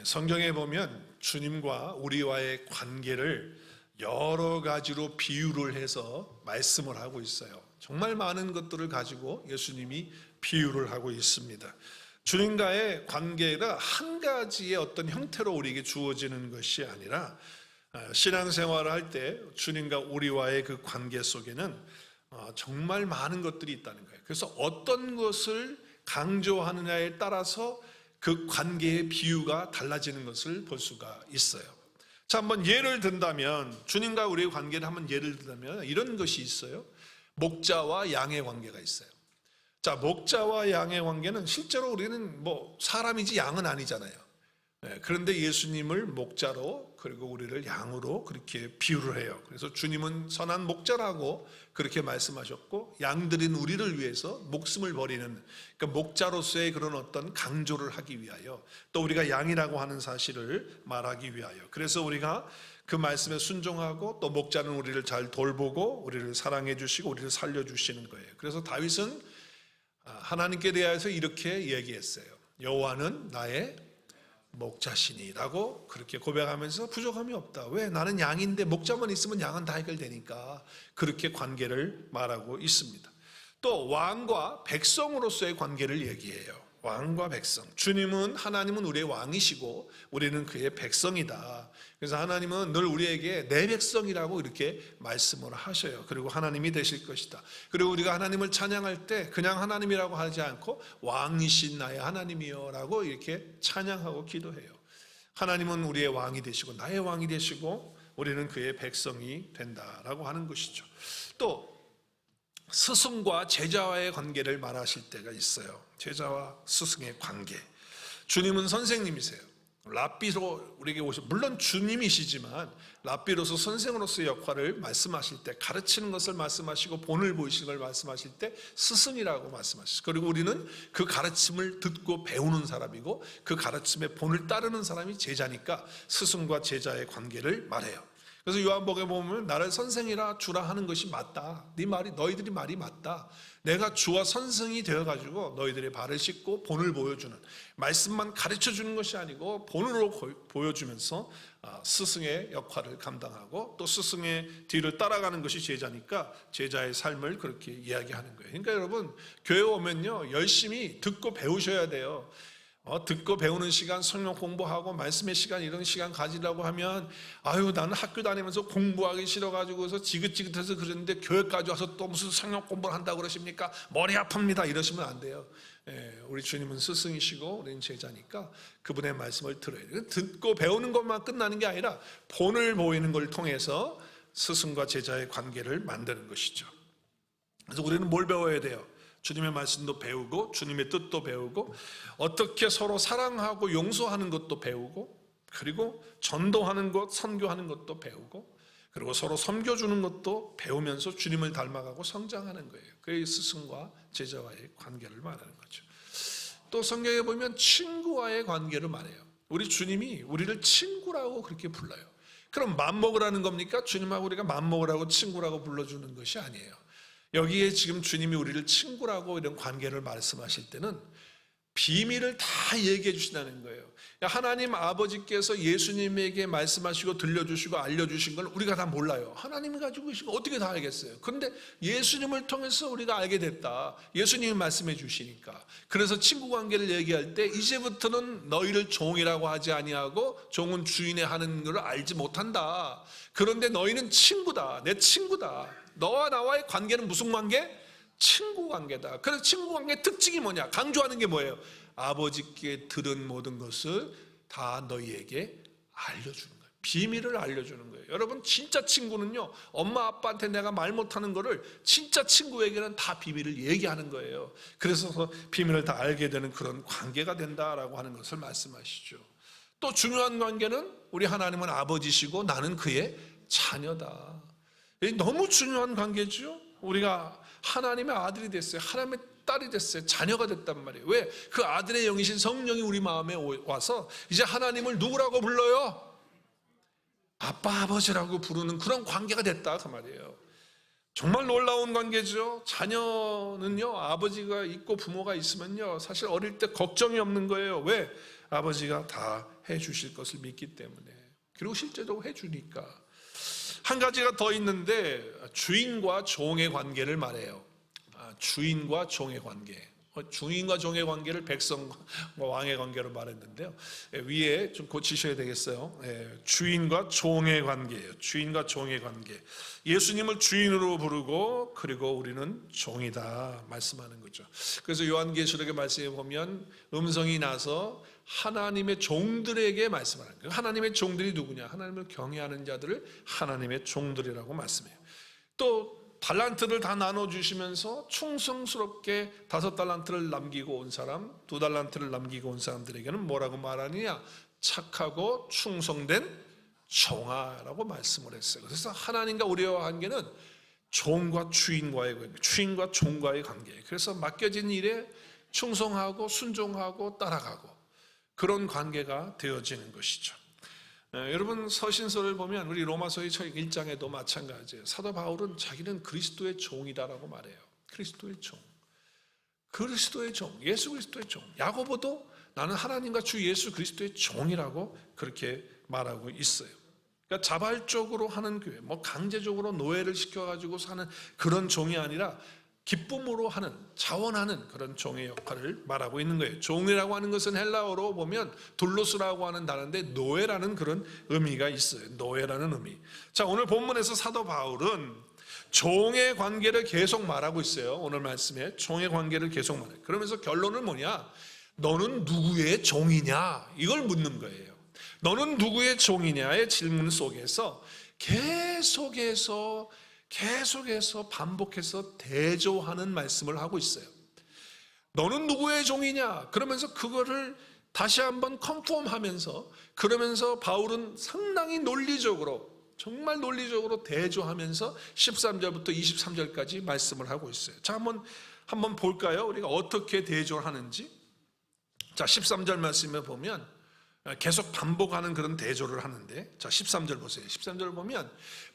성경에 보면 주님과 우리와의 관계를 여러 가지로 비유를 해서 말씀을 하고 있어요. 정말 많은 것들을 가지고 예수님이 비유를 하고 있습니다. 주님과의 관계가 한 가지의 어떤 형태로 우리에게 주어지는 것이 아니라 신앙생활을 할 때 주님과 우리와의 그 관계 속에는 정말 많은 것들이 있다는 거예요. 그래서 어떤 것을 강조하느냐에 따라서 그 관계의 비유가 달라지는 것을 볼 수가 있어요. 자, 한번 예를 든다면, 주님과 우리의 관계를 한번 예를 든다면 이런 것이 있어요. 목자와 양의 관계가 있어요. 자, 목자와 양의 관계는 실제로 우리는 사람이지 양은 아니잖아요. 그런데 예수님을 목자로 그리고 우리를 양으로 그렇게 비유를 해요. 그래서 주님은 선한 목자라고 그렇게 말씀하셨고, 양들인 우리를 위해서 목숨을 버리는, 그러니까 목자로서의 그런 어떤 강조를 하기 위하여, 또 우리가 양이라고 하는 사실을 말하기 위하여, 그래서 우리가 그 말씀에 순종하고, 또 목자는 우리를 잘 돌보고 우리를 사랑해 주시고 우리를 살려 주시는 거예요. 그래서 다윗은 하나님께 대해서 이렇게 얘기했어요. 여호와는 나의 목자시니라고 그렇게 고백하면서 부족함이 없다. 왜? 나는 양인데 목자만 있으면 양은 다 해결되니까 그렇게 관계를 말하고 있습니다. 또 왕과 백성으로서의 관계를 얘기해요. 왕과 백성. 주님은, 하나님은 우리의 왕이시고 우리는 그의 백성이다. 그래서 하나님은 늘 우리에게 내 백성이라고 이렇게 말씀을 하셔요. 그리고 하나님이 되실 것이다. 그리고 우리가 하나님을 찬양할 때 그냥 하나님이라고 하지 않고 왕이신 나의 하나님이여 라고 이렇게 찬양하고 기도해요. 하나님은 우리의 왕이 되시고 나의 왕이 되시고 우리는 그의 백성이 된다라고 하는 것이죠. 또 스승과 제자와의 관계를 말하실 때가 있어요. 제자와 스승의 관계. 주님은 선생님이세요. 랍비로 우리에게 오셔, 물론 주님이시지만 랍비로서 선생으로서의 역할을 말씀하실 때, 가르치는 것을 말씀하시고 본을 보이시는 걸 말씀하실 때 스승이라고 말씀하시죠. 그리고 우리는 그 가르침을 듣고 배우는 사람이고 그 가르침의 본을 따르는 사람이 제자니까 스승과 제자의 관계를 말해요. 그래서 요한복음에 보면 나를 선생이라 주라 하는 것이 맞다. 네 말이, 너희들이 말이 맞다. 내가 주와 선생이 되어가지고 너희들의 발을 씻고 본을 보여주는, 말씀만 가르쳐주는 것이 아니고 본으로 보여주면서 스승의 역할을 감당하고 또 스승의 뒤를 따라가는 것이 제자니까 제자의 삶을 그렇게 이야기하는 거예요. 그러니까 여러분, 교회 오면요 열심히 듣고 배우셔야 돼요. 듣고 배우는 시간, 성경 공부하고 말씀의 시간, 이런 시간 가지려고 하면 나는 학교 다니면서 공부하기 싫어가지고서 지긋지긋해서 그랬는데 교회까지 와서 또 무슨 성경 공부를 한다고 그러십니까? 머리 아픕니다 이러시면 안 돼요. 우리 주님은 스승이시고 우리는 제자니까 그분의 말씀을 들어야 돼요. 듣고 배우는 것만 끝나는 게 아니라 본을 보이는 걸 통해서 스승과 제자의 관계를 만드는 것이죠. 그래서 우리는 뭘 배워야 돼요? 주님의 말씀도 배우고 주님의 뜻도 배우고 어떻게 서로 사랑하고 용서하는 것도 배우고, 그리고 전도하는 것, 선교하는 것도 배우고, 그리고 서로 섬겨주는 것도 배우면서 주님을 닮아가고 성장하는 거예요. 그게 스승과 제자와의 관계를 말하는 거죠. 또 성경에 보면 친구와의 관계를 말해요. 우리 주님이 우리를 친구라고 그렇게 불러요. 그럼 맘먹으라는 겁니까? 주님하고 우리가 맘먹으라고 친구라고 불러주는 것이 아니에요. 여기에 지금 주님이 우리를 친구라고 이런 관계를 말씀하실 때는 비밀을 다 얘기해 주신다는 거예요. 하나님 아버지께서 예수님에게 말씀하시고 들려주시고 알려주신 걸 우리가 다 몰라요. 하나님이 가지고 계신 거 어떻게 다 알겠어요? 그런데 예수님을 통해서 우리가 알게 됐다. 예수님이 말씀해 주시니까. 그래서 친구 관계를 얘기할 때 이제부터는 너희를 종이라고 하지 아니하고 종은 주인의 하는 것을 알지 못한다. 그런데 너희는 친구다. 내 친구다. 너와 나와의 관계는 무슨 관계? 친구 관계다. 그래서 친구 관계의 특징이 뭐냐? 강조하는 게 뭐예요? 아버지께 들은 모든 것을 다 너희에게 알려주는 거예요. 비밀을 알려주는 거예요. 여러분, 진짜 친구는요, 엄마 아빠한테 내가 말 못하는 거를 진짜 친구에게는 다 비밀을 얘기하는 거예요. 그래서 비밀을 다 알게 되는 그런 관계가 된다라고 하는 것을 말씀하시죠. 또 중요한 관계는 우리 하나님은 아버지시고 나는 그의 자녀다. 너무 중요한 관계죠. 우리가 하나님의 아들이 됐어요. 하나님의 딸이 됐어요. 자녀가 됐단 말이에요. 왜? 그 아들의 영이신 성령이 우리 마음에 와서 이제 하나님을 누구라고 불러요? 아빠, 아버지라고 부르는 그런 관계가 됐다 그 말이에요. 정말 놀라운 관계죠. 자녀는요, 아버지가 있고 부모가 있으면요, 사실 어릴 때 걱정이 없는 거예요. 왜? 아버지가 다 해주실 것을 믿기 때문에. 그리고 실제로 해주니까. 한 가지가 더 있는데, 주인과 종의 관계를 말해요. 주인과 종의 관계. 주인과 종의 관계를 백성과 왕의 관계로 말했는데요. 위에 좀 고치셔야 되겠어요. 주인과 종의 관계예요. 주인과 종의 관계. 예수님을 주인으로 부르고 그리고 우리는 종이다 말씀하는 거죠. 그래서 요한계시록의 말씀에 보면 음성이 나서 하나님의 종들에게 말씀하는 거예요. 하나님의 종들이 누구냐? 하나님을 경외하는 자들을 하나님의 종들이라고 말씀해요. 또 달란트를 다 나눠주시면서 충성스럽게 5달란트를 남기고 온 사람, 2달란트를 남기고 온 사람들에게는 뭐라고 말하느냐? 착하고 충성된 종아라고 말씀을 했어요. 그래서 하나님과 우리와 관계는 종과 주인과의 관계, 주인과 종과의 관계. 그래서 맡겨진 일에 충성하고 순종하고 따라가고 그런 관계가 되어지는 것이죠. 여러분 서신서를 보면 우리 로마서의 1장에도 마찬가지예요. 사도 바울은 자기는 그리스도의 종이다라고 말해요. 그리스도의 종, 그리스도의 종, 예수 그리스도의 종. 야고보도 나는 하나님과 주 예수 그리스도의 종이라고 그렇게 말하고 있어요. 그러니까 자발적으로 하는 교회, 강제적으로 노예를 시켜가지고 사는 그런 종이 아니라 기쁨으로 하는, 자원하는 그런 종의 역할을 말하고 있는 거예요. 종이라고 하는 것은 헬라어로 보면 둘로스라고 하는 단어인데 노예라는 그런 의미가 있어요. 노예라는 의미. 자, 오늘 본문에서 사도 바울은 종의 관계를 계속 말하고 있어요. 오늘 말씀에 종의 관계를 계속 말해요. 그러면서 결론은 뭐냐? 너는 누구의 종이냐? 이걸 묻는 거예요. 너는 누구의 종이냐의 질문 속에서 계속해서 반복해서 대조하는 말씀을 하고 있어요. 너는 누구의 종이냐? 그러면서 그거를 다시 한번 컨펌하면서 그러면서 바울은 상당히 논리적으로 정말 논리적으로 대조하면서 13절부터 23절까지 말씀을 하고 있어요. 자, 한번 볼까요? 우리가 어떻게 대조를 하는지. 자, 13절 말씀에 보면 계속 반복하는 그런 대조를 하는데, 자, 13절 보세요. 13절 보면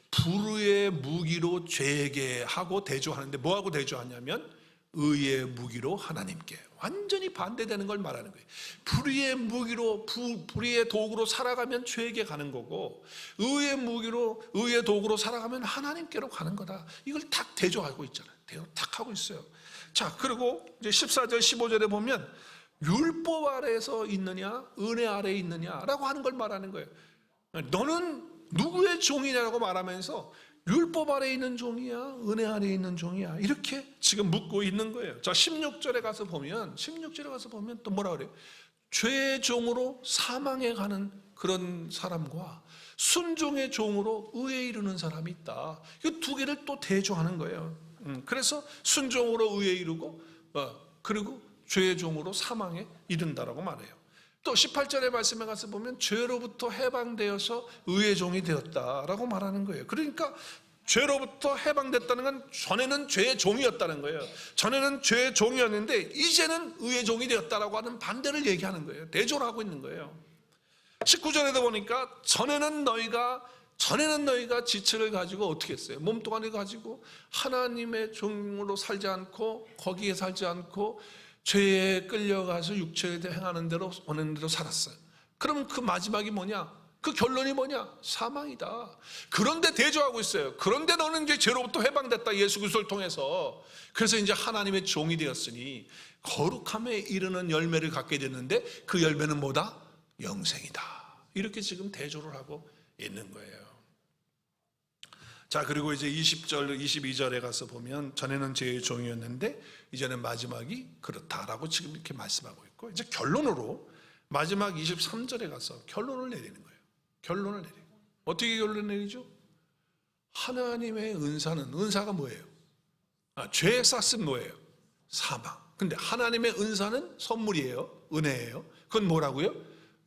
불의의 무기로 죄에게 하고 대조하는데 뭐하고 대조하냐면 의의 무기로 하나님께. 완전히 반대되는 걸 말하는 거예요. 불의의 무기로, 불의의 도구로 살아가면 죄에게 가는 거고, 의의 무기로, 의의 도구로 살아가면 하나님께로 가는 거다. 이걸 딱 대조하고 있잖아요. 딱 하고 있어요. 자, 그리고 이제 14절, 15절에 보면 율법 아래에서 있느냐, 은혜 아래에 있느냐라고 하는 걸 말하는 거예요. 너는 누구의 종이냐라고 말하면서 율법 아래에 있는 종이야, 은혜 아래에 있는 종이야, 이렇게 지금 묻고 있는 거예요. 자, 16절에 가서 보면 또 뭐라 그래요? 죄의 종으로 사망에 가는 그런 사람과 순종의 종으로 의에 이르는 사람이 있다. 이 두 개를 또 대조하는 거예요. 그래서 순종으로 의에 이르고 그리고 죄의 종으로 사망에 이른다라고 말해요. 또 18절의 말씀에 가서 보면 죄로부터 해방되어서 의의 종이 되었다라고 말하는 거예요. 그러니까 죄로부터 해방됐다는 건 전에는 죄의 종이었다는 거예요. 전에는 죄의 종이었는데 이제는 의의 종이 되었다라고 하는 반대를 얘기하는 거예요. 대조를 하고 있는 거예요. 19절에도 보니까 전에는 너희가 지체를 가지고 어떻게 했어요? 몸뚱아리 가지고 하나님의 종으로 살지 않고 거기에 살지 않고 죄에 끌려가서 육체에 행하는 대로 오는 대로 살았어요. 그러면 그 마지막이 뭐냐? 그 결론이 뭐냐? 사망이다. 그런데 대조하고 있어요. 그런데 너는 이제 죄로부터 해방됐다. 예수 그리스도를 통해서. 그래서 이제 하나님의 종이 되었으니 거룩함에 이르는 열매를 갖게 됐는데 그 열매는 뭐다? 영생이다. 이렇게 지금 대조를 하고 있는 거예요. 자, 그리고 이제 20절, 22절에 가서 보면 전에는 죄의 종이었는데 이제는 마지막이 그렇다라고 지금 이렇게 말씀하고 있고, 이제 결론으로 마지막 23절에 가서 결론을 내리는 거예요. 결론을 내려요. 어떻게 결론을 내리죠? 하나님의 은사가 뭐예요? 죄의 싹은 뭐예요? 사망. 근데 하나님의 은사는 선물이에요. 은혜예요. 그건 뭐라고요?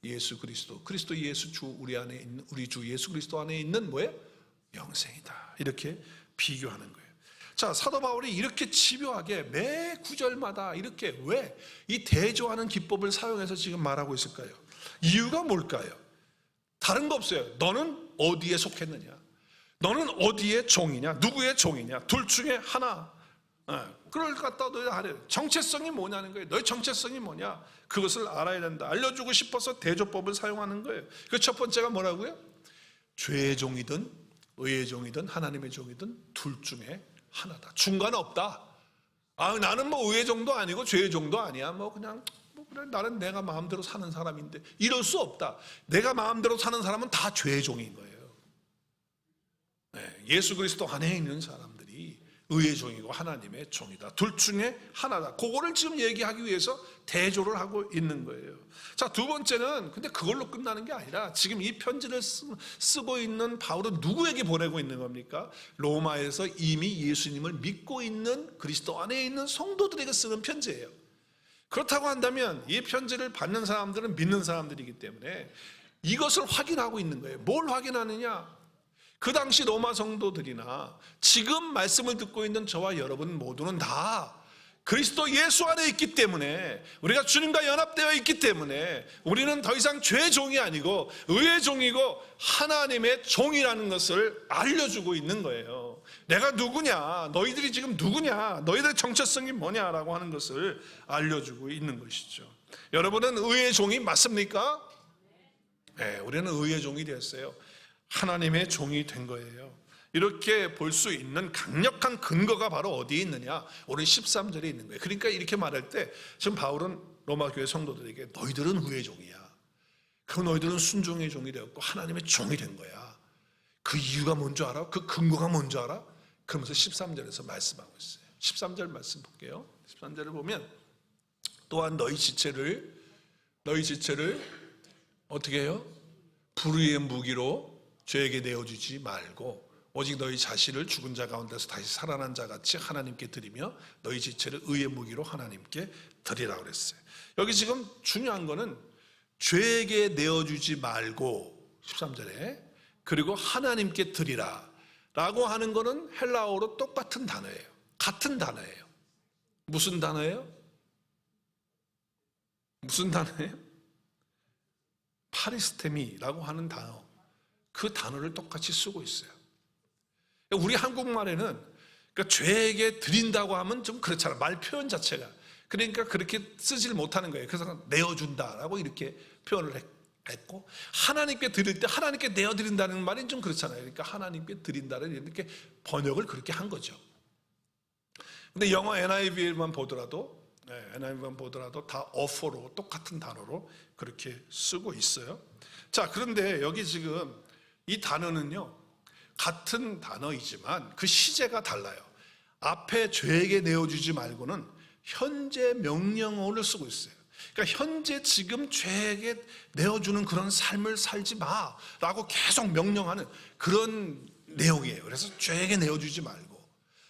예수 그리스도 예수 주 우리 안에 있는, 우리 주 예수 그리스도 안에 있는 뭐예요? 영생이다. 이렇게 비교하는 거예요. 자, 사도 바울이 이렇게 집요하게 매 구절마다 이렇게 왜 이 대조하는 기법을 사용해서 지금 말하고 있을까요? 이유가 뭘까요? 다른 거 없어요. 너는 어디에 속했느냐? 너는 어디의 종이냐? 누구의 종이냐? 둘 중에 하나. 그걸 갖다 너희 하래. 정체성이 뭐냐는 거예요. 너희 정체성이 뭐냐? 그것을 알아야 된다. 알려주고 싶어서 대조법을 사용하는 거예요. 그 첫 번째가 뭐라고요? 죄의 종이든 의의 종이든 하나님의 종이든 둘 중에 하나다. 중간 없다. 나는 뭐 의의 종도 아니고 죄의 종도 아니야. 그냥 그래, 나는 내가 마음대로 사는 사람인데 이럴 수 없다. 내가 마음대로 사는 사람은 다 죄의 종인 거예요. 예수 그리스도 안에 있는 사람들이 의의 종이고 하나님의 종이다. 둘 중에 하나다. 그거를 지금 얘기하기 위해서 대조를 하고 있는 거예요. 자, 두 번째는 근데 그걸로 끝나는 게 아니라 지금 이 편지를 쓰고 있는 바울은 누구에게 보내고 있는 겁니까? 로마에서 이미 예수님을 믿고 있는 그리스도 안에 있는 성도들에게 쓰는 편지예요. 그렇다고 한다면 이 편지를 받는 사람들은 믿는 사람들이기 때문에 이것을 확인하고 있는 거예요. 뭘 확인하느냐? 그 당시 로마 성도들이나 지금 말씀을 듣고 있는 저와 여러분 모두는 다 그리스도 예수 안에 있기 때문에, 우리가 주님과 연합되어 있기 때문에 우리는 더 이상 죄의 종이 아니고 의의 종이고 하나님의 종이라는 것을 알려주고 있는 거예요. 내가 누구냐, 너희들이 지금 누구냐, 너희들의 정체성이 뭐냐라고 하는 것을 알려주고 있는 것이죠. 여러분은 의의 종이 맞습니까? 네, 우리는 의의 종이 되었어요. 하나님의 종이 된 거예요. 이렇게 볼 수 있는 강력한 근거가 바로 어디에 있느냐? 오늘 13절에 있는 거예요. 그러니까 이렇게 말할 때 지금 바울은 로마 교회 성도들에게 너희들은 의의 종이야. 그 너희들은 순종의 종이 되었고 하나님의 종이 된 거야. 그 이유가 뭔지 알아? 그 근거가 뭔지 알아? 그러면서 13절에서 말씀하고 있어요. 13절 말씀 볼게요. 13절을 보면 또한 너희 지체를 어떻게 해요? 불의의 무기로 죄에게 내어주지 말고 오직 너희 자신을 죽은 자 가운데서 다시 살아난 자 같이 하나님께 드리며 너희 지체를 의의 무기로 하나님께 드리라고 그랬어요. 여기 지금 중요한 거는 죄에게 내어주지 말고 13절에 그리고 하나님께 드리라 라고 하는 거는 헬라어로 똑같은 단어예요. 같은 단어예요. 무슨 단어예요? 무슨 단어예요? 파리스테미라고 하는 단어. 그 단어를 똑같이 쓰고 있어요. 우리 한국말에는 그러니까 죄에게 드린다고 하면 좀 그렇잖아. 말 표현 자체가. 그러니까 그렇게 쓰질 못하는 거예요. 그래서 내어준다라고 이렇게 표현을 했고, 하나님께 드릴 때 하나님께 내어드린다는 말은 좀 그렇잖아요. 그러니까 하나님께 드린다를 이렇게 번역을 그렇게 한 거죠. 근데 영어 NIV만 보더라도 다 offer로 똑같은 단어로 그렇게 쓰고 있어요. 자, 그런데 여기 지금 이 단어는요, 같은 단어이지만 그 시제가 달라요. 앞에 죄에게 내어주지 말고는 현재 명령어를 쓰고 있어요. 그러니까 현재 지금 죄에게 내어주는 그런 삶을 살지 마라고 계속 명령하는 그런 내용이에요. 그래서 죄에게 내어주지 말고.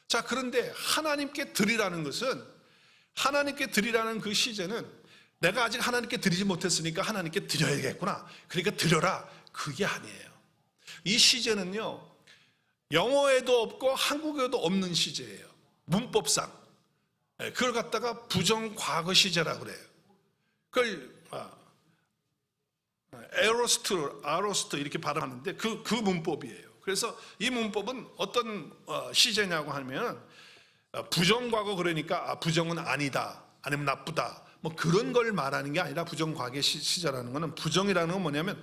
자, 그런데 하나님께 드리라는 것은, 하나님께 드리라는 그 시제는 내가 아직 하나님께 드리지 못했으니까 하나님께 드려야겠구나, 그러니까 드려라, 그게 아니에요. 이 시제는요, 영어에도 없고 한국에도 없는 시제예요. 문법상. 그걸 갖다가 부정과거 시제라고 그래요. 그걸 아로스트 이렇게 발음하는데 그 문법이에요. 그래서 이 문법은 어떤 시제냐고 하면 부정과거, 그러니까 부정은 아니다, 아니면 나쁘다, 뭐 그런 걸 말하는 게 아니라, 부정과거 시제라는 거는, 부정이라는 건 뭐냐면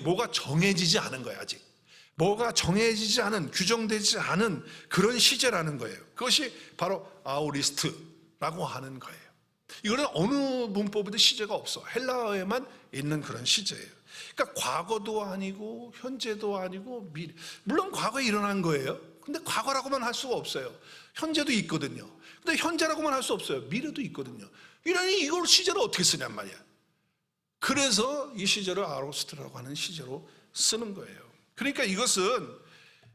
뭐가 정해지지 않은 거예요. 아직 뭐가 정해지지 않은, 규정되지 않은 그런 시제라는 거예요. 그것이 바로 아오리스트라고 하는 거예요. 이거는 어느 문법에도 시제가 없어. 헬라어에만 있는 그런 시제예요. 그러니까 과거도 아니고 현재도 아니고 미래. 물론 과거에 일어난 거예요. 근데 과거라고만 할 수가 없어요. 현재도 있거든요. 근데 현재라고만 할 수 없어요. 미래도 있거든요. 이러니 이걸 시제를 어떻게 쓰냔 말이야. 그래서 이 시제를 아로스트라고 하는 시제로 쓰는 거예요. 그러니까 이것은,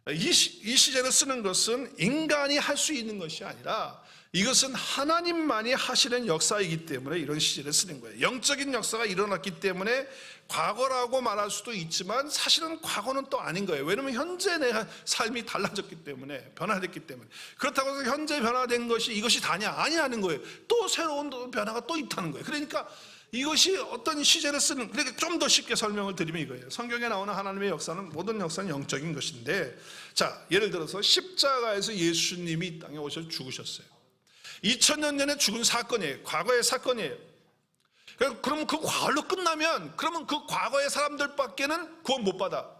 이 시제를 쓰는 것은 인간이 할 수 있는 것이 아니라 이것은 하나님만이 하시는 역사이기 때문에 이런 시제를 쓰는 거예요. 영적인 역사가 일어났기 때문에 과거라고 말할 수도 있지만 사실은 과거는 또 아닌 거예요. 왜냐하면 현재 내 삶이 달라졌기 때문에, 변화됐기 때문에. 그렇다고 해서 현재 변화된 것이 이것이 다냐? 아니라는 거예요. 또 새로운 변화가 또 있다는 거예요. 그러니까 이것이 어떤 시제를 쓰는, 그러니까 좀 더 쉽게 설명을 드리면 이거예요. 성경에 나오는 하나님의 역사는, 모든 역사는 영적인 것인데, 자, 예를 들어서 십자가에서 예수님이 이 땅에 오셔서 죽으셨어요. 2000년 전에 죽은 사건이에요. 과거의 사건이에요. 그럼 그 과거로 끝나면, 그러면 그 과거의 사람들밖에는 구원 못 받아.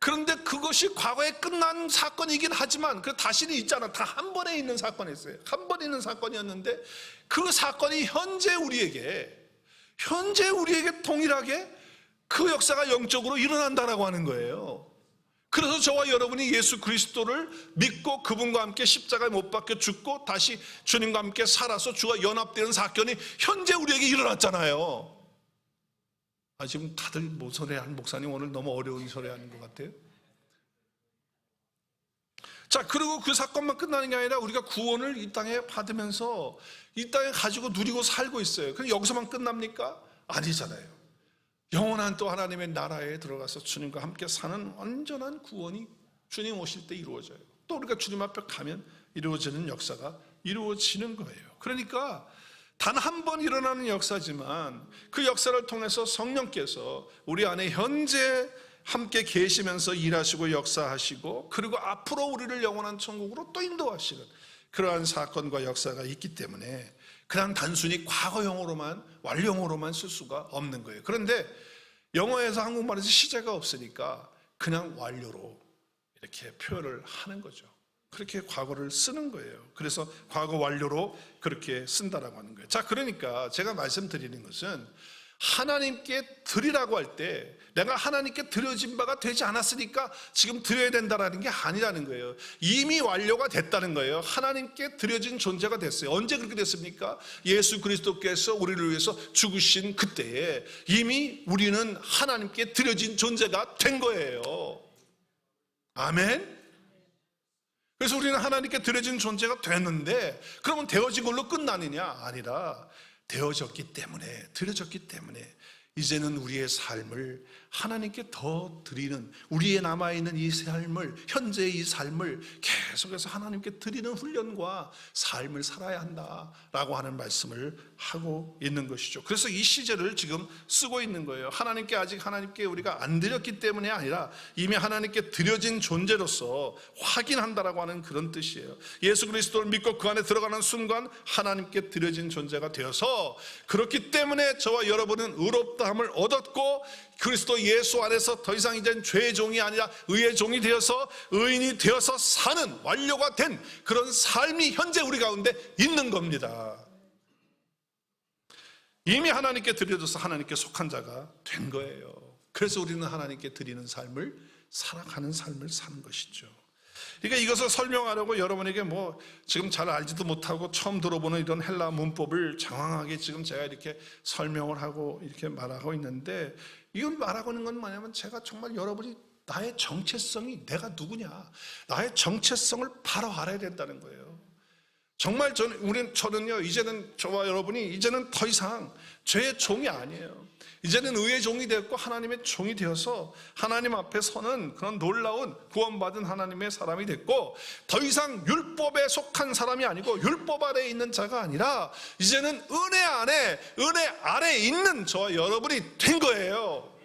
그런데 그것이 과거에 끝난 사건이긴 하지만 그 다시는 있잖아. 다 한 번에 있는 사건이었어요. 한 번에 있는 사건이었는데, 그 사건이 현재 우리에게 동일하게 그 역사가 영적으로 일어난다라고 하는 거예요. 그래서 저와 여러분이 예수 그리스도를 믿고 그분과 함께 십자가에 못 박혀 죽고 다시 주님과 함께 살아서 주가 연합되는 사건이 현재 우리에게 일어났잖아요. 지금 다들 소리하는 목사님 오늘 너무 어려운 소리하는 것 같아요. 자, 그리고 그 사건만 끝나는 게 아니라 우리가 구원을 이 땅에 받으면서 이 땅에 가지고 누리고 살고 있어요. 그럼 여기서만 끝납니까? 아니잖아요. 영원한 또 하나님의 나라에 들어가서 주님과 함께 사는 온전한 구원이 주님 오실 때 이루어져요. 또 우리가 주님 앞에 가면 이루어지는 역사가 이루어지는 거예요. 그러니까 단 한 번 일어나는 역사지만 그 역사를 통해서 성령께서 우리 안에 현재 함께 계시면서 일하시고 역사하시고, 그리고 앞으로 우리를 영원한 천국으로 또 인도하시는 그러한 사건과 역사가 있기 때문에 그냥 단순히 과거형으로만, 완료형으로만 쓸 수가 없는 거예요. 그런데 영어에서 한국말에서 시제가 없으니까 그냥 완료로 이렇게 표현을 하는 거죠. 그렇게 과거를 쓰는 거예요. 그래서 과거 완료로 그렇게 쓴다라고 하는 거예요. 자, 그러니까 제가 말씀드리는 것은, 하나님께 드리라고 할 때 내가 하나님께 드려진 바가 되지 않았으니까 지금 드려야 된다라는 게 아니라는 거예요. 이미 완료가 됐다는 거예요. 하나님께 드려진 존재가 됐어요. 언제 그렇게 됐습니까? 예수 그리스도께서 우리를 위해서 죽으신 그때에 이미 우리는 하나님께 드려진 존재가 된 거예요. 아멘. 그래서 우리는 하나님께 드려진 존재가 됐는데, 그러면 되어진 걸로 끝나느냐? 아니라 되어졌기 때문에, 드려졌기 때문에 이제는 우리의 삶을 하나님께 더 드리는, 우리의 남아있는 이 삶을, 현재의 이 삶을 계속해서 하나님께 드리는 훈련과 삶을 살아야 한다라고 하는 말씀을 하고 있는 것이죠. 그래서 이 시제를 지금 쓰고 있는 거예요. 하나님께, 아직 하나님께 우리가 안 드렸기 때문이 아니라 이미 하나님께 드려진 존재로서 확인한다라고 하는 그런 뜻이에요. 예수 그리스도를 믿고 그 안에 들어가는 순간 하나님께 드려진 존재가 되어서, 그렇기 때문에 저와 여러분은 의롭다함을 얻었고, 그리스도 예수 안에서 더 이상 이제는 죄의 종이 아니라 의의 종이 되어서 의인이 되어서 사는, 완료가 된 그런 삶이 현재 우리 가운데 있는 겁니다. 이미 하나님께 드려져서 하나님께 속한 자가 된 거예요. 그래서 우리는 하나님께 드리는 삶을 살아가는 삶을 사는 것이죠. 그러니까 이것을 설명하려고 여러분에게 지금 잘 알지도 못하고 처음 들어보는 이런 헬라 문법을 장황하게 지금 제가 이렇게 설명을 하고 이렇게 말하고 있는데, 이걸 말하고 있는 건 뭐냐면, 제가 정말 여러분이 나의 정체성이 내가 누구냐, 나의 정체성을 바로 알아야 된다는 거예요. 정말 저는요, 이제는 저와 여러분이 이제는 더 이상 죄의 종이 아니에요. 이제는 의의 종이 되었고 하나님의 종이 되어서 하나님 앞에 서는 그런 놀라운 구원받은 하나님의 사람이 됐고, 더 이상 율법에 속한 사람이 아니고 율법 아래에 있는 자가 아니라 이제는 은혜 안에, 은혜 아래에 있는 저와 여러분이 된 거예요.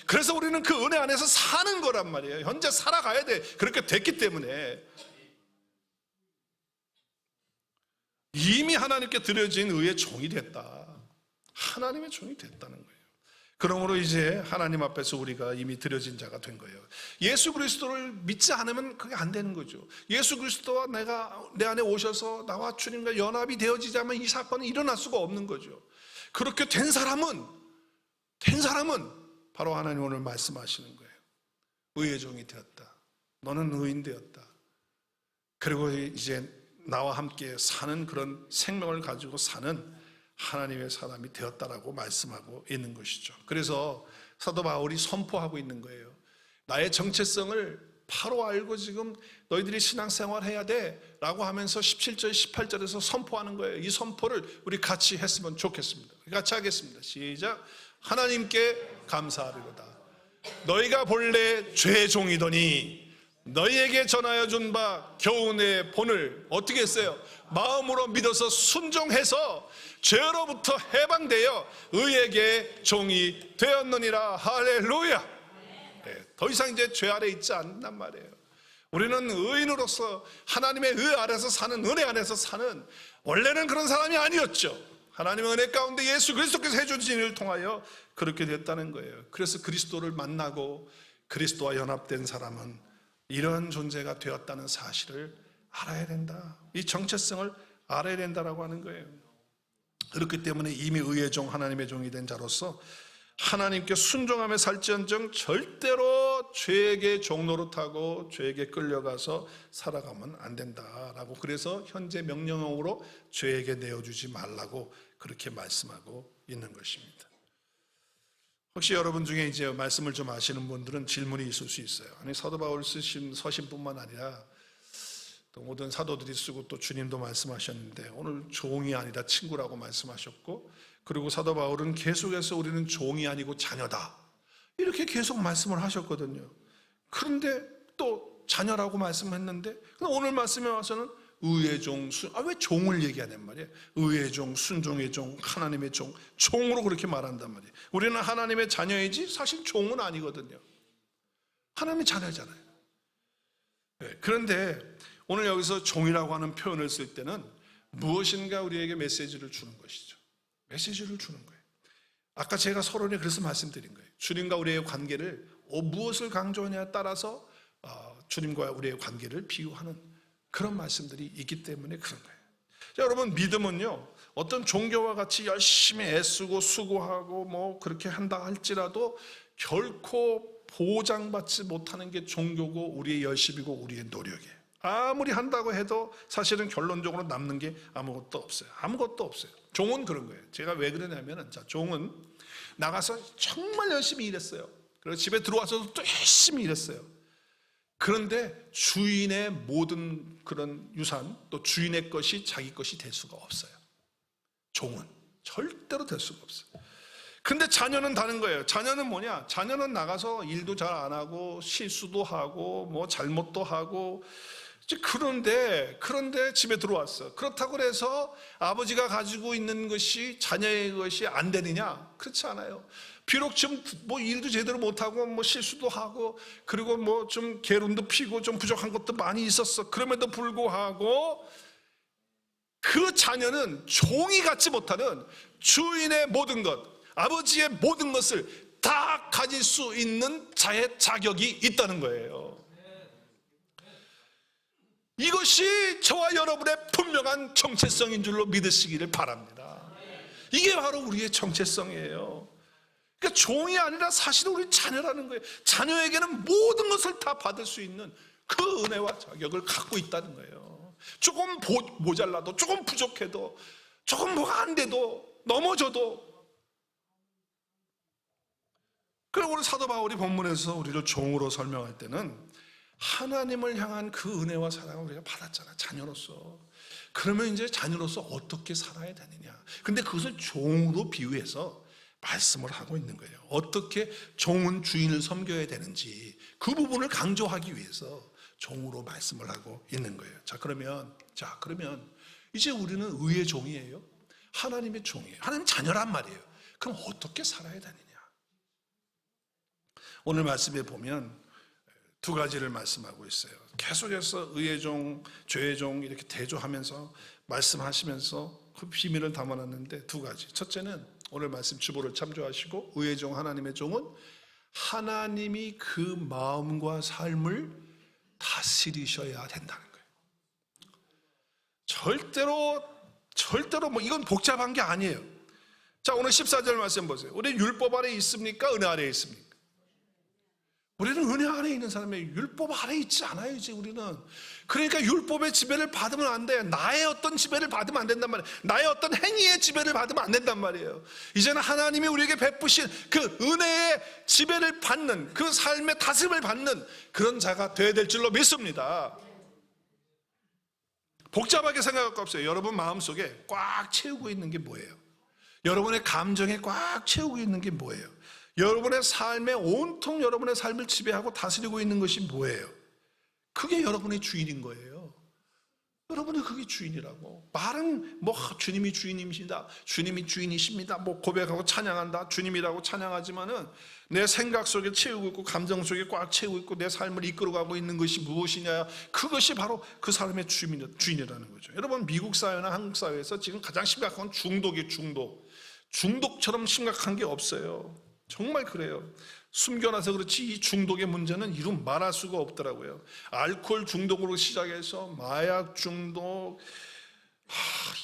그래서 우리는 그 은혜 안에서 사는 거란 말이에요. 현재 살아가야 돼. 그렇게 됐기 때문에 이미 하나님께 드려진 의의 종이 됐다. 하나님의 종이 됐다는 거예요. 그러므로 이제 하나님 앞에서 우리가 이미 드려진 자가 된 거예요. 예수 그리스도를 믿지 않으면 그게 안 되는 거죠. 예수 그리스도와 내 안에 오셔서 나와 주님과 연합이 되어지지 않으면 이 사건은 일어날 수가 없는 거죠. 그렇게 된 사람은 바로 하나님 오늘 말씀하시는 거예요. 의의 종이 되었다. 너는 의인 되었다. 그리고 이제 나와 함께 사는 그런 생명을 가지고 사는 하나님의 사람이 되었다라고 말씀하고 있는 것이죠. 그래서 사도 바울이 선포하고 있는 거예요. 나의 정체성을 바로 알고 지금 너희들이 신앙생활 해야 돼 라고 하면서 17절 18절에서 선포하는 거예요. 이 선포를 우리 같이 했으면 좋겠습니다. 같이 하겠습니다. 시작. 하나님께 감사하리로다. 너희가 본래 죄의 종이더니 너희에게 전하여 준 바 교훈의 본을 어떻게 했어요? 마음으로 믿어서 순종해서 죄로부터 해방되어 의에게 종이 되었느니라. 할렐루야. 더 이상 이제 죄 아래 있지 않는단 말이에요. 우리는 의인으로서 하나님의 의 아래서 사는, 은혜 안에서 사는, 원래는 그런 사람이 아니었죠. 하나님의 은혜 가운데 예수 그리스도께서 해주신 일을 통하여 그렇게 됐다는 거예요. 그래서 그리스도를 만나고 그리스도와 연합된 사람은 이런 존재가 되었다는 사실을 알아야 된다. 이 정체성을 알아야 된다라고 하는 거예요. 그렇기 때문에 이미 의의 종, 하나님의 종이 된 자로서 하나님께 순종하며 살지언정 절대로 죄에게 종노릇하고 죄에게 끌려가서 살아가면 안 된다라고, 그래서 현재 명령형으로 죄에게 내어주지 말라고 그렇게 말씀하고 있는 것입니다. 혹시 여러분 중에 이제 말씀을 좀 아시는 분들은 질문이 있을 수 있어요. 아니, 사도 바울 쓰신 서신뿐만 아니라 또 모든 사도들이 쓰고 또 주님도 말씀하셨는데 오늘 종이 아니라 친구라고 말씀하셨고, 그리고 사도 바울은 계속해서 우리는 종이 아니고 자녀다 이렇게 계속 말씀을 하셨거든요. 그런데 또 자녀라고 말씀했는데 오늘 말씀에 와서는 의의 종, 왜 종을 얘기하냔 말이에요. 의의 종, 순종의 종, 하나님의 종, 종으로 그렇게 말한단 말이에요. 우리는 하나님의 자녀이지 사실 종은 아니거든요. 하나님의 자녀잖아요. 그런데 오늘 여기서 종이라고 하는 표현을 쓸 때는 무엇인가 우리에게 메시지를 주는 것이죠. 메시지를 주는 거예요. 아까 제가 서론에 그래서 말씀드린 거예요. 주님과 우리의 관계를 무엇을 강조하냐에 따라서 주님과 우리의 관계를 비유하는 그런 말씀들이 있기 때문에 그런 거예요. 자, 여러분, 믿음은요 어떤 종교와 같이 열심히 애쓰고 수고하고 뭐 그렇게 한다 할지라도 결코 보장받지 못하는 게 종교고 우리의 열심이고 우리의 노력이에요. 아무리 한다고 해도 사실은 결론적으로 남는 게 아무것도 없어요. 아무것도 없어요. 종은 그런 거예요. 제가 왜 그러냐면은, 자, 종은 나가서 정말 열심히 일했어요. 그리고 집에 들어와서도 또 열심히 일했어요. 그런데 주인의 모든 그런 유산, 또 주인의 것이 자기 것이 될 수가 없어요. 종은 절대로 될 수가 없어요. 근데 자녀는 다른 거예요. 자녀는 뭐냐? 자녀는 나가서 일도 잘 안 하고 실수도 하고 뭐 잘못도 하고, 그런데 집에 들어왔어. 그렇다고 해서 아버지가 가지고 있는 것이 자녀의 것이 안 되느냐? 그렇지 않아요. 비록 좀 뭐 일도 제대로 못하고 뭐 실수도 하고 그리고 뭐 좀 게으름도 피고 좀 부족한 것도 많이 있었어. 그럼에도 불구하고 그 자녀는 종이 갖지 못하는 주인의 모든 것, 아버지의 모든 것을 다 가질 수 있는 자의 자격이 있다는 거예요. 이것이 저와 여러분의 분명한 정체성인 줄로 믿으시기를 바랍니다. 이게 바로 우리의 정체성이에요. 그러니까 종이 아니라 사실은 우리 자녀라는 거예요. 자녀에게는 모든 것을 다 받을 수 있는 그 은혜와 자격을 갖고 있다는 거예요. 조금 모자라도, 조금 부족해도, 조금 뭐가 안 돼도, 넘어져도. 그리고 우리 사도 바울이 본문에서 우리를 종으로 설명할 때는 하나님을 향한 그 은혜와 사랑을 우리가 받았잖아, 자녀로서. 그러면 이제 자녀로서 어떻게 살아야 되느냐. 근데 그것을 종으로 비유해서 말씀을 하고 있는 거예요. 어떻게 종은 주인을 섬겨야 되는지 그 부분을 강조하기 위해서 종으로 말씀을 하고 있는 거예요. 그러면 이제 우리는 의의 종이에요. 하나님의 종이에요. 하나님 자녀란 말이에요. 그럼 어떻게 살아야 되느냐. 오늘 말씀에 보면 두 가지를 말씀하고 있어요. 계속해서 의의 종, 죄의 종 이렇게 대조하면서 말씀하시면서 그 비밀을 담아놨는데 두 가지. 첫째는 오늘 말씀 주보를 참조하시고, 의의 종, 하나님의 종은 하나님이 그 마음과 삶을 다스리셔야 된다는 거예요. 절대로 뭐 이건 복잡한 게 아니에요. 자, 오늘 14절 말씀 보세요. 우리 율법 아래 있습니까? 은혜 아래 있습니까? 우리는 은혜 안에 있는 사람이 율법 아래 있지 않아요, 이제 우리는. 그러니까 율법의 지배를 받으면 안 돼. 나의 어떤 지배를 받으면 안 된단 말이에요. 나의 어떤 행위의 지배를 받으면 안 된단 말이에요. 이제는 하나님이 우리에게 베푸신 그 은혜의 지배를 받는, 그 삶의 다스림을 받는 그런 자가 되어야 될 줄로 믿습니다. 복잡하게 생각할 거 없어요. 여러분 마음속에 꽉 채우고 있는 게 뭐예요? 여러분의 감정에 꽉 채우고 있는 게 뭐예요? 여러분의 삶에 온통 여러분의 삶을 지배하고 다스리고 있는 것이 뭐예요? 그게 여러분의 주인인 거예요. 여러분이 그게 주인이라고. 말은 뭐 주님이 주인이십니다, 주님이 주인이십니다, 뭐 고백하고 찬양한다, 주님이라고 찬양하지만은 내 생각 속에 채우고 있고 감정 속에 꽉 채우고 있고 내 삶을 이끌어가고 있는 것이 무엇이냐, 그것이 바로 그 사람의 주인이라는 거죠. 여러분, 미국 사회나 한국 사회에서 지금 가장 심각한 건 중독이에요. 중독처럼 심각한 게 없어요. 정말 그래요. 숨겨놔서 그렇지 이 중독의 문제는 이루 말할 수가 없더라고요. 알코올 중독으로 시작해서 마약 중독,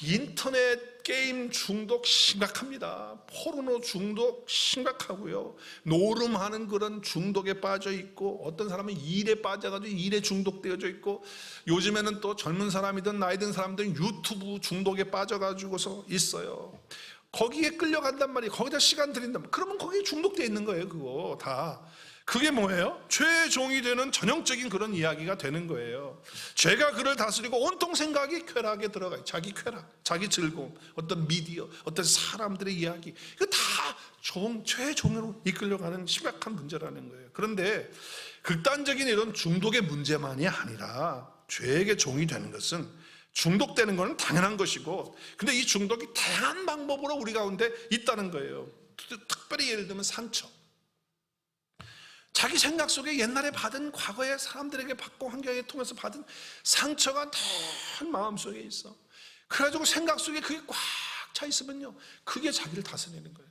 인터넷 게임 중독 심각합니다. 포르노 중독 심각하고요. 노름하는 그런 중독에 빠져 있고, 어떤 사람은 일에 빠져가지고 일에 중독되어져 있고, 요즘에는 또 젊은 사람이든 나이 든 사람들은 유튜브 중독에 빠져가지고서 있어요. 거기에 끌려간단 말이에요. 거기다 시간 들인단 말이에요. 그러면 거기에 중독되어 있는 거예요. 그거 다. 그게 뭐예요? 죄의 종이 되는 전형적인 그런 이야기가 되는 거예요. 죄가 그를 다스리고 온통 생각이 쾌락에 들어가요. 자기 쾌락, 자기 즐거움, 어떤 미디어, 어떤 사람들의 이야기, 이거 다 죄의 종으로 이끌려가는 심각한 문제라는 거예요. 그런데 극단적인 이런 중독의 문제만이 아니라 죄의 종이 되는 것은, 중독되는 것은 당연한 것이고, 근데 이 중독이 다양한 방법으로 우리 가운데 있다는 거예요. 특별히 예를 들면 상처. 자기 생각 속에 옛날에 받은, 과거에 사람들에게 받고 환경에 통해서 받은 상처가 늘 마음속에 있어. 그래가지고 생각 속에 그게 꽉 차 있으면요, 그게 자기를 다스리는 거예요.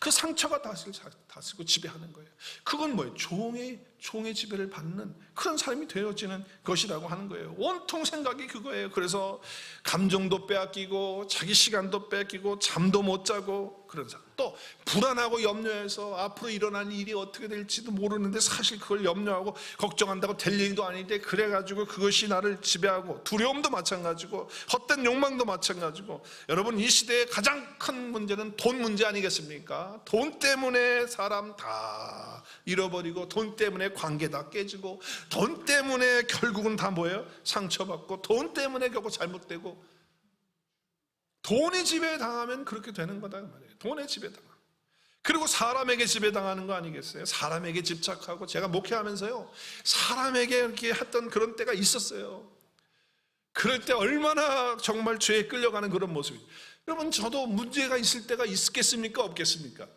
그 상처가 다스리고 지배하는 거예요. 그건 뭐예요? 종의 지배를 받는 그런 사람이 되어지는 것이라고 하는 거예요. 온통 생각이 그거예요. 그래서 감정도 빼앗기고 자기 시간도 뺏기고 잠도 못 자고, 그런 사람. 또 불안하고 염려해서 앞으로 일어날 일이 어떻게 될지도 모르는데 사실 그걸 염려하고 걱정한다고 될 일도 아닌데, 그래가지고 그것이 나를 지배하고, 두려움도 마찬가지고 헛된 욕망도 마찬가지고. 여러분, 이 시대의 가장 큰 문제는 돈 문제 아니겠습니까? 돈 때문에 사람 다 잃어버리고, 돈 때문에 관계 다 깨지고, 돈 때문에 결국은 다 뭐예요? 상처받고, 돈 때문에 결국 잘못되고. 돈이 지배당하면 그렇게 되는 거다 말이에요. 돈에 지배당하고. 그리고 사람에게 지배당하는 거 아니겠어요? 사람에게 집착하고. 제가 목회하면서요, 사람에게 이렇게 했던 그런 때가 있었어요. 그럴 때 얼마나 정말 죄에 끌려가는 그런 모습이에요. 여러분, 저도 문제가 있을 때가 있겠습니까? 없겠습니까?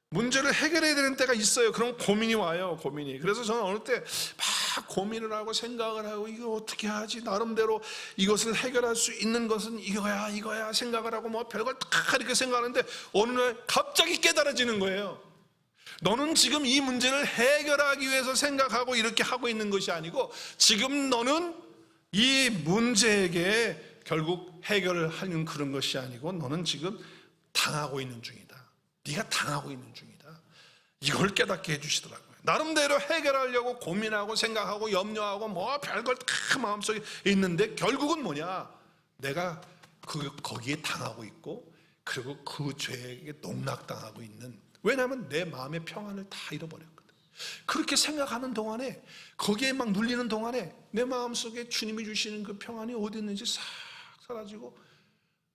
문제를 해결해야 되는 때가 있어요. 그럼 고민이 와요, 고민이. 그래서 저는 어느 때 막 고민을 하고 생각을 하고, 이거 어떻게 하지? 나름대로 이것을 해결할 수 있는 것은 이거야 생각을 하고 뭐 별걸 다 이렇게 생각하는데, 어느 날 갑자기 깨달아지는 거예요. 너는 지금 이 문제를 해결하기 위해서 생각하고 이렇게 하고 있는 것이 아니고, 지금 너는 이 문제에게 결국 해결을 하는 그런 것이 아니고, 너는 지금 당하고 있는 중이다. 네가 당하고 있는 중이다. 이걸 깨닫게 해주시더라고요. 나름대로 해결하려고 고민하고 생각하고 염려하고 뭐 별걸 다 마음속에 있는데, 결국은 뭐냐? 내가 거기에 당하고 있고, 그리고 그 죄에게 농락당하고 있는. 왜냐하면 내 마음의 평안을 다 잃어버렸거든. 그렇게 생각하는 동안에, 거기에 막 눌리는 동안에 내 마음속에 주님이 주시는 그 평안이 어디 있는지 싹 사라지고,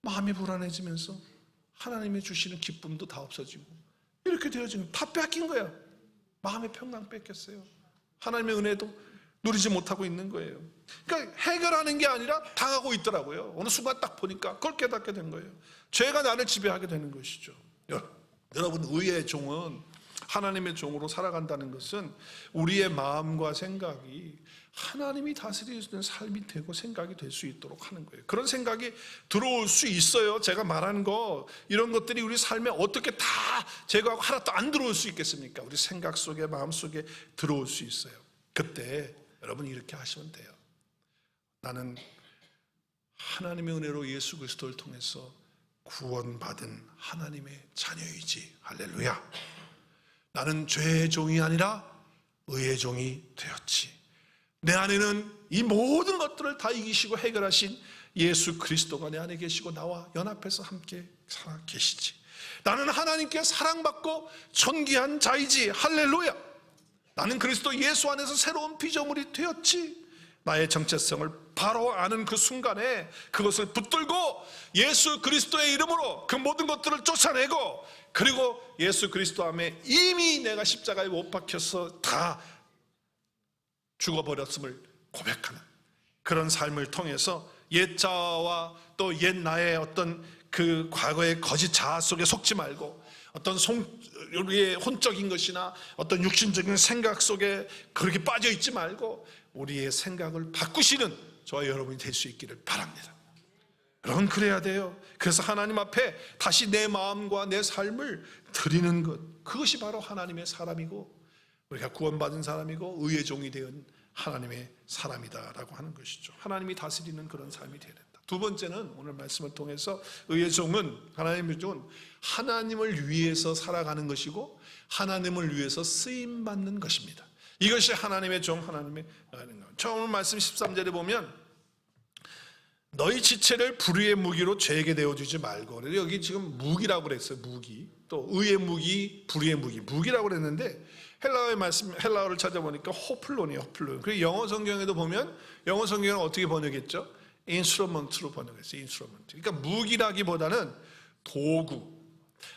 마음이 불안해지면서 하나님이 주시는 기쁨도 다 없어지고, 이렇게 되어지면 다 뺏긴 거야. 마음의 평강 뺏겼어요. 하나님의 은혜도 누리지 못하고 있는 거예요. 그러니까 해결하는 게 아니라 당하고 있더라고요. 어느 순간 딱 보니까 그걸 깨닫게 된 거예요. 죄가 나를 지배하게 되는 것이죠. 여러분, 의의 종은, 하나님의 종으로 살아간다는 것은 우리의 마음과 생각이 하나님이 다스리는 삶이 되고 생각이 될 수 있도록 하는 거예요. 그런 생각이 들어올 수 있어요. 제가 말한 거, 이런 것들이 우리 삶에 어떻게 다 제거하고 하나도 안 들어올 수 있겠습니까? 우리 생각 속에, 마음 속에 들어올 수 있어요. 그때 여러분이 이렇게 하시면 돼요. 나는 하나님의 은혜로 예수 그리스도를 통해서 구원받은 하나님의 자녀이지. 할렐루야. 나는 죄의 종이 아니라 의의 종이 되었지. 내 안에는 이 모든 것들을 다 이기시고 해결하신 예수 그리스도가 내 안에 계시고 나와 연합해서 함께 살아 계시지. 나는 하나님께 사랑받고 존귀한 자이지. 할렐루야. 나는 그리스도 예수 안에서 새로운 피조물이 되었지. 나의 정체성을 바로 아는 그 순간에 그것을 붙들고 예수 그리스도의 이름으로 그 모든 것들을 쫓아내고, 그리고 예수 그리스도 안에 이미 내가 십자가에 못 박혀서 다 죽어버렸음을 고백하는 그런 삶을 통해서 옛자와 또 옛나의 어떤 그 과거의 거짓 자아 속에 속지 말고 어떤 우리의 혼적인 것이나 어떤 육신적인 생각 속에 그렇게 빠져 있지 말고 우리의 생각을 바꾸시는 저와 여러분이 될 수 있기를 바랍니다. 여러분, 그래야 돼요. 그래서 하나님 앞에 다시 내 마음과 내 삶을 드리는 것, 그것이 바로 하나님의 사람이고 우리가 구원받은 사람이고 의의 종이 되은 하나님의 사람이다라고 하는 것이죠. 하나님이 다스리는 그런 삶이 되어야 된다. 두 번째는 오늘 말씀을 통해서 의의 종은, 하나님의 종은 하나님을 위해서 살아가는 것이고 하나님을 위해서 쓰임받는 것입니다. 이것이 하나님의 종, 하나님의 오늘 말씀 13절에 보면 너희 지체를 불의의 무기로 죄에게 내어주지 말고, 여기 지금 무기라고 그랬어요. 무기, 또 의의 무기, 불의의 무기, 무기라고 그랬는데 헬라어의 말씀, 헬라어를 찾아보니까 호플론이에요. 호플론. 그리고 영어 성경에도 보면 영어 성경은 어떻게 번역했죠? 인스트루먼트로 번역했어요. 인스트루먼트. 그러니까 무기라기보다는 도구,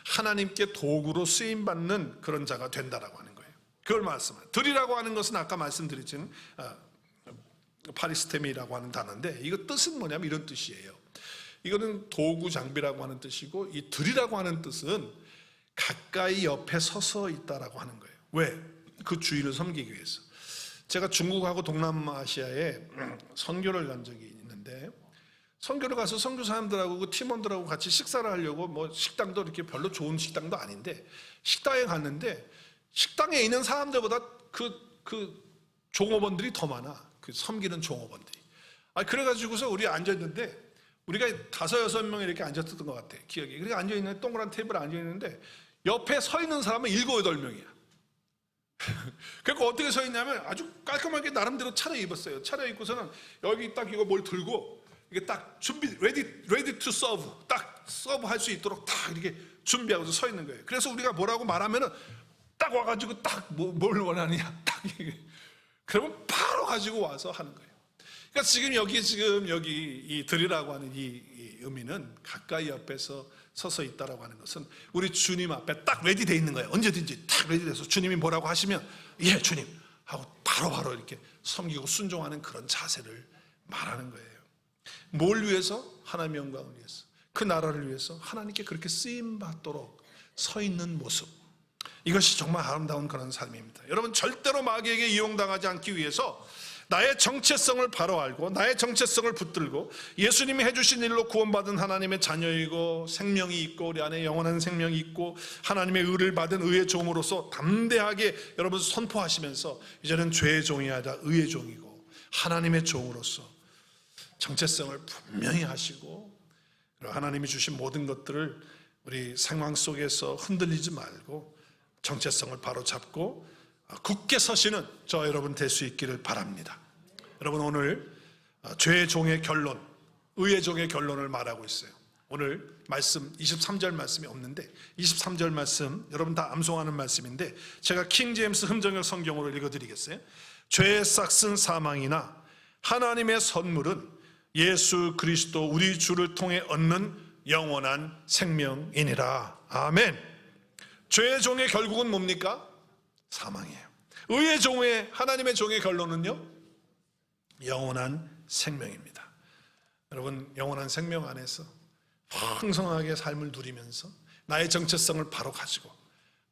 하나님께 도구로 쓰임 받는 그런 자가 된다라고 하는 거예요. 그걸 말씀해요. 들이라고 하는 것은 아까 말씀드렸지만 파리스테미라고 하는 단어인데 이거 뜻은 뭐냐면 이런 뜻이에요. 이거는 도구 장비라고 하는 뜻이고, 이 들이라고 하는 뜻은 가까이 옆에 서서 있다라고 하는 거예요. 왜? 그 주의를 섬기기 위해서. 제가 중국하고 동남아시아에 선교를 간 적이 있는데, 선교를 가서 선교 사람들하고 그 팀원들하고 같이 식사를 하려고, 뭐 식당도 이렇게 별로 좋은 식당도 아닌데 식당에 갔는데 식당에 있는 사람들보다 그 종업원들이 더 많아. 그 섬기는 종업원들이. 그래가지고서 우리 앉아있는데 우리가 5-6명 이렇게 앉았던 것 같아, 기억이. 그렇게 앉아있는데 동그란 테이블에 앉아있는데 옆에 서 있는 사람은 7-8명이야. 그러니까 어떻게 서 있냐면 아주 깔끔하게 나름대로 차려입었어요. 차려입고서는 여기 딱 이거 뭘 들고 이게 딱 준비, ready to serve, 딱 서브 할 수 있도록 딱 이렇게 준비하고서 서 있는 거예요. 그래서 우리가 뭐라고 말하면은 딱 와가지고 딱 뭘 원하느냐 딱 그러면 바로 가지고 와서 하는 거예요. 그러니까 지금 여기 이 들이라고 하는 이 의미는 가까이 옆에서 서서 있다라고 하는 것은 우리 주님 앞에 딱 레디되어 있는 거예요. 언제든지 딱 레디돼서 주님이 뭐라고 하시면 예 주님 하고 바로 이렇게 섬기고 순종하는 그런 자세를 말하는 거예요. 뭘 위해서? 하나님의 영광을 위해서, 그 나라를 위해서 하나님께 그렇게 쓰임받도록 서 있는 모습, 이것이 정말 아름다운 그런 삶입니다. 여러분, 절대로 마귀에게 이용당하지 않기 위해서 나의 정체성을 바로 알고 나의 정체성을 붙들고 예수님이 해주신 일로 구원받은 하나님의 자녀이고 생명이 있고 우리 안에 영원한 생명이 있고 하나님의 의를 받은 의의 종으로서 담대하게 여러분 선포하시면서 이제는 죄의 종이 아니라 의의 종이고 하나님의 종으로서 정체성을 분명히 하시고, 하나님이 주신 모든 것들을 우리 상황 속에서 흔들리지 말고 정체성을 바로 잡고 굳게 서시는 저 여러분 될 수 있기를 바랍니다. 여러분, 오늘 죄의 종의 결론, 의의 종의 결론을 말하고 있어요. 오늘 말씀 23절 말씀이 없는데 23절 말씀 여러분 다 암송하는 말씀인데 제가 킹 제임스 흠정역 성경으로 읽어드리겠어요. 죄의 싹슨 사망이나 하나님의 선물은 예수 그리스도 우리 주를 통해 얻는 영원한 생명이니라. 아멘. 죄의 종의 결국은 뭡니까? 사망이에요. 의의 종의, 하나님의 종의 결론은요? 영원한 생명입니다. 여러분, 영원한 생명 안에서 풍성하게 삶을 누리면서 나의 정체성을 바로 가지고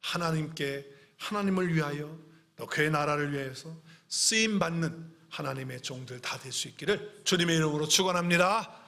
하나님을 위하여 또 그의 나라를 위해서 쓰임받는 하나님의 종들 다 될 수 있기를 주님의 이름으로 축원합니다.